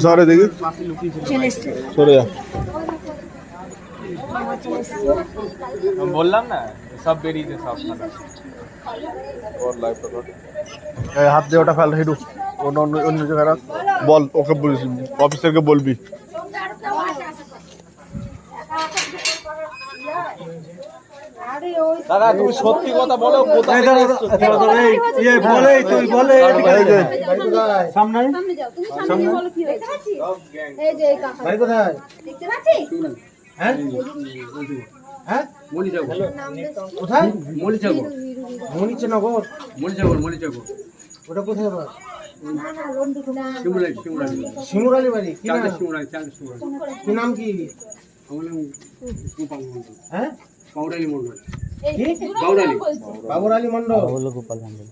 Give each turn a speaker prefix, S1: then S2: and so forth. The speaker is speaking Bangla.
S1: सारे देखिए सॉरी
S2: বললাম না সব বেরিয়েছে সব
S1: और लाइव पकड़ हाथ दे ওটা ফেল হেডু অন্য অন্য জায়গায় রাখ বল ওকে বলিস অফিসারকে বলবি
S2: দাদা তুমি সত্যি কথা বলো কোথায়
S3: এই বলে তুই বলে সামনে
S4: সামনে বলো কি হয়েছে এই যে কাকা
S3: ভাই কোথায়
S4: দেখতে পাচ্ছিস
S3: হ্যাঁ হ্যাঁ কোথায়
S4: মলিচাগর
S3: মনিচনগর ওটা কোথায় আবার
S4: না না রন্ডু না
S3: শিমুরালি বাড়ি কি নাম কি নাম কি হ্যাঁ
S4: এই
S3: বাবুর আলী মন্ডল
S4: বলছো
S3: গোপাল মন্ডল